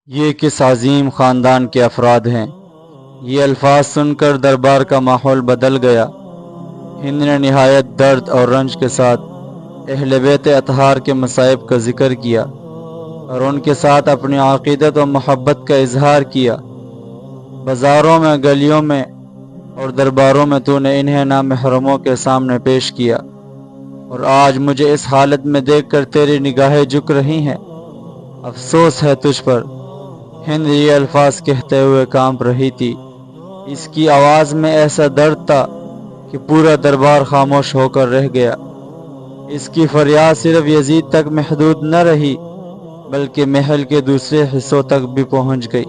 یہ کس عظیم خاندان کے افراد ہیں۔ یہ الفاظ سن کر دربار کا ماحول بدل گیا۔ ہند نے نہایت درد اور رنج کے ساتھ اہل بیت اطہار کے مصائب کا ذکر کیا اور ان کے ساتھ اپنی عقیدت و محبت کا اظہار کیا۔ بازاروں میں، گلیوں میں اور درباروں میں تو نے انہیں نامحرموں کے سامنے پیش کیا، اور آج مجھے اس حالت میں دیکھ کر تیری نگاہیں جھک رہی ہیں۔ افسوس ہے تجھ پر۔ ہند یہ الفاظ کہتے ہوئے کانپ رہی تھی۔ اس کی آواز میں ایسا درد تھا کہ پورا دربار خاموش ہو کر رہ گیا۔ اس کی فریاد صرف یزید تک محدود نہ رہی بلکہ محل کے دوسرے حصوں تک بھی پہنچ گئی۔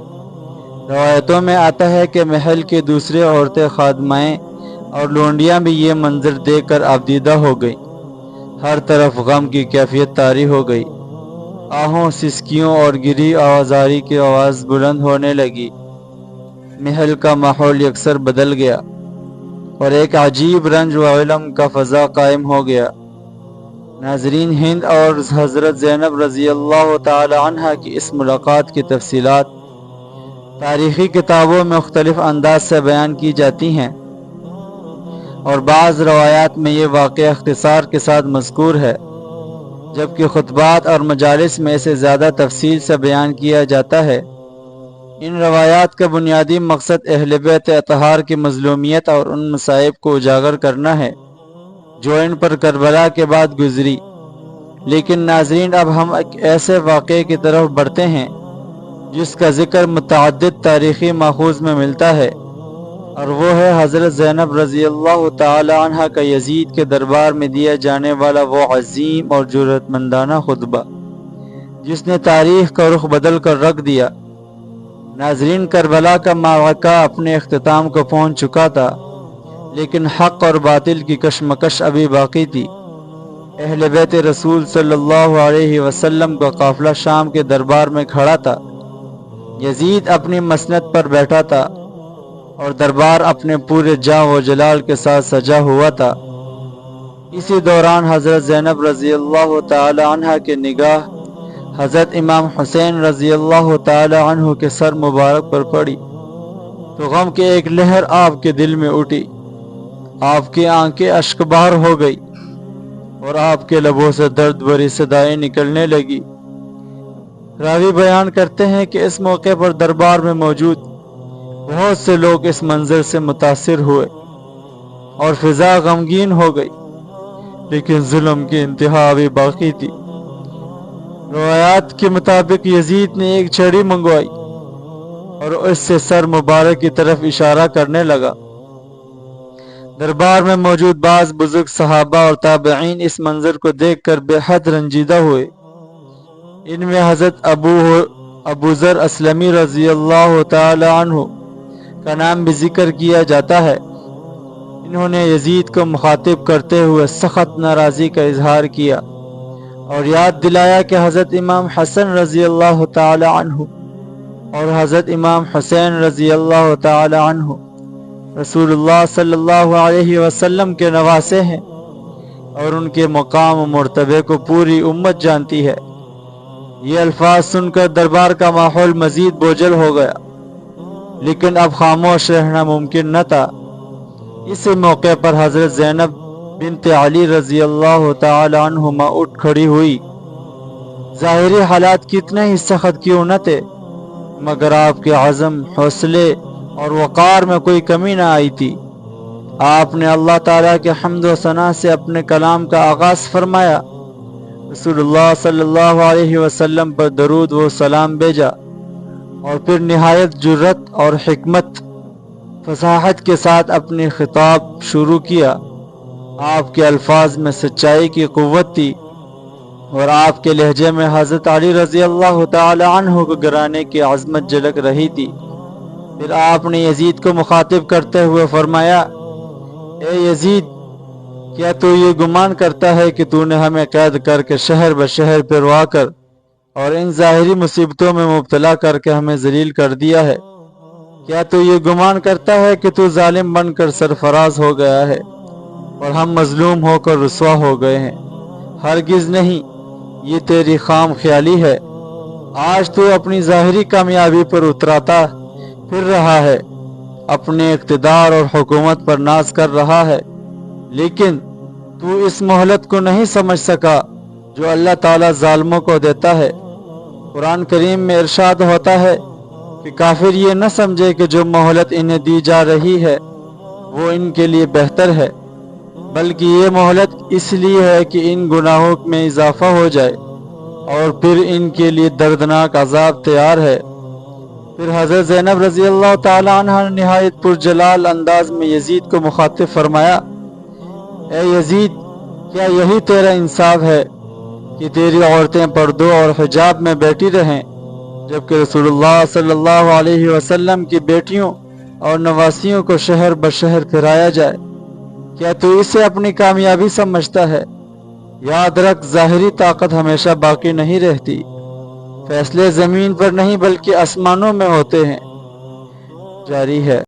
روایتوں میں آتا ہے کہ محل کے دوسرے عورتیں، خادمائیں اور لونڈیاں بھی یہ منظر دیکھ کر آبدیدہ ہو گئیں۔ ہر طرف غم کی کیفیت طاری ہو گئی۔ آہوں، سسکیوں اور گری آوازاری کی آواز بلند ہونے لگی۔ محل کا ماحول یکسر بدل گیا اور ایک عجیب رنج و علم کا فضا قائم ہو گیا۔ ناظرین، ہند اور حضرت زینب رضی اللہ تعالی عنہ کی اس ملاقات کی تفصیلات تاریخی کتابوں میں مختلف انداز سے بیان کی جاتی ہیں، اور بعض روایات میں یہ واقعہ اختصار کے ساتھ مذکور ہے، جبکہ خطبات اور مجالس میں اسے زیادہ تفصیل سے بیان کیا جاتا ہے۔ ان روایات کا بنیادی مقصد اہل بیت اطہار کی مظلومیت اور ان مصائب کو اجاگر کرنا ہے جو ان پر کربلا کے بعد گزری۔ لیکن ناظرین، اب ہم ایک ایسے واقعے کی طرف بڑھتے ہیں جس کا ذکر متعدد تاریخی ماخوذ میں ملتا ہے، اور وہ ہے حضرت زینب رضی اللہ تعالی عنہ کا یزید کے دربار میں دیا جانے والا وہ عظیم اور جرأت مندانہ خطبہ جس نے تاریخ کا رخ بدل کر رکھ دیا۔ ناظرین، کربلا کا معرکہ اپنے اختتام کو پہنچ چکا تھا، لیکن حق اور باطل کی کشمکش ابھی باقی تھی۔ اہل بیت رسول صلی اللہ علیہ وسلم کا قافلہ شام کے دربار میں کھڑا تھا۔ یزید اپنی مسند پر بیٹھا تھا اور دربار اپنے پورے جاہ و جلال کے ساتھ سجا ہوا تھا۔ اسی دوران حضرت زینب رضی اللہ تعالی عنہ کی نگاہ حضرت امام حسین رضی اللہ تعالی عنہ کے سر مبارک پر پڑی تو غم کی ایک لہر آپ کے دل میں اٹھی۔ آپ کی آنکھیں اشکبار ہو گئی اور آپ کے لبوں سے درد بھری صدائیں نکلنے لگی۔ راوی بیان کرتے ہیں کہ اس موقع پر دربار میں موجود بہت سے لوگ اس منظر سے متاثر ہوئے اور فضا غمگین ہو گئی، لیکن ظلم کی انتہا ابھی باقی تھی۔ روایات کے مطابق یزید نے ایک چھڑی منگوائی اور اس سے سر مبارک کی طرف اشارہ کرنے لگا۔ دربار میں موجود بعض بزرگ صحابہ اور تابعین اس منظر کو دیکھ کر بے حد رنجیدہ ہوئے۔ ان میں حضرت ابو ذر اسلمی رضی اللہ تعالی عنہ کا نام بھی ذکر کیا جاتا ہے۔ انہوں نے یزید کو مخاطب کرتے ہوئے سخت ناراضی کا اظہار کیا اور یاد دلایا کہ حضرت امام حسن رضی اللہ تعالی عنہ اور حضرت امام حسین رضی اللہ تعالی عنہ رسول اللہ صلی اللہ علیہ وسلم کے نواسے ہیں، اور ان کے مقام و مرتبے کو پوری امت جانتی ہے۔ یہ الفاظ سن کر دربار کا ماحول مزید بوجھل ہو گیا، لیکن اب خاموش رہنا ممکن نہ تھا۔ اسی موقع پر حضرت زینب بنت علی رضی اللہ تعالی عنہما اٹھ کھڑی ہوئی۔ ظاہری حالات کتنے ہی سخت کیوں نہ تھے، مگر آپ کے عزم، حوصلے اور وقار میں کوئی کمی نہ آئی تھی۔ آپ نے اللہ تعالیٰ کے حمد و ثنا سے اپنے کلام کا آغاز فرمایا، رسول اللہ صلی اللہ علیہ وسلم پر درود و سلام بھیجا، اور پھر نہایت جرأت اور حکمت، فصاحت کے ساتھ اپنی خطاب شروع کیا۔ آپ کے الفاظ میں سچائی کی قوت تھی، اور آپ کے لہجے میں حضرت علی رضی اللہ تعالی عنہ کو گرانے کی عظمت جھلک رہی تھی۔ پھر آپ نے یزید کو مخاطب کرتے ہوئے فرمایا، اے یزید، کیا تو یہ گمان کرتا ہے کہ تو نے ہمیں قید کر کے شہر بشہر پھروا کر اور ان ظاہری مصیبتوں میں مبتلا کر کے ہمیں ذلیل کر دیا ہے؟ کیا تو یہ گمان کرتا ہے کہ تو ظالم بن کر سرفراز ہو گیا ہے اور ہم مظلوم ہو کر رسوا ہو گئے ہیں؟ ہرگز نہیں، یہ تیری خام خیالی ہے۔ آج تو اپنی ظاہری کامیابی پر اتراتا پھر رہا ہے، اپنے اقتدار اور حکومت پر ناز کر رہا ہے، لیکن تو اس مہلت کو نہیں سمجھ سکا جو اللہ تعالیٰ ظالموں کو دیتا ہے۔ قرآن کریم میں ارشاد ہوتا ہے کہ کافر یہ نہ سمجھے کہ جو مہلت انہیں دی جا رہی ہے وہ ان کے لیے بہتر ہے، بلکہ یہ مہلت اس لیے ہے کہ ان گناہوں میں اضافہ ہو جائے اور پھر ان کے لیے دردناک عذاب تیار ہے۔ پھر حضرت زینب رضی اللہ تعالی عنہ نے نہایت پرجلال انداز میں یزید کو مخاطب فرمایا، اے یزید، کیا یہی تیرا انصاف ہے کہ تیری عورتیں پردوں اور حجاب میں بیٹھی رہیں، جبکہ رسول اللہ صلی اللہ علیہ وسلم کی بیٹیوں اور نواسیوں کو شہر بشہر پھرایا جائے؟ کیا تو اسے اپنی کامیابی سمجھتا ہے؟ یاد رکھ، ظاہری طاقت ہمیشہ باقی نہیں رہتی، فیصلے زمین پر نہیں بلکہ آسمانوں میں ہوتے ہیں۔ جاری ہے۔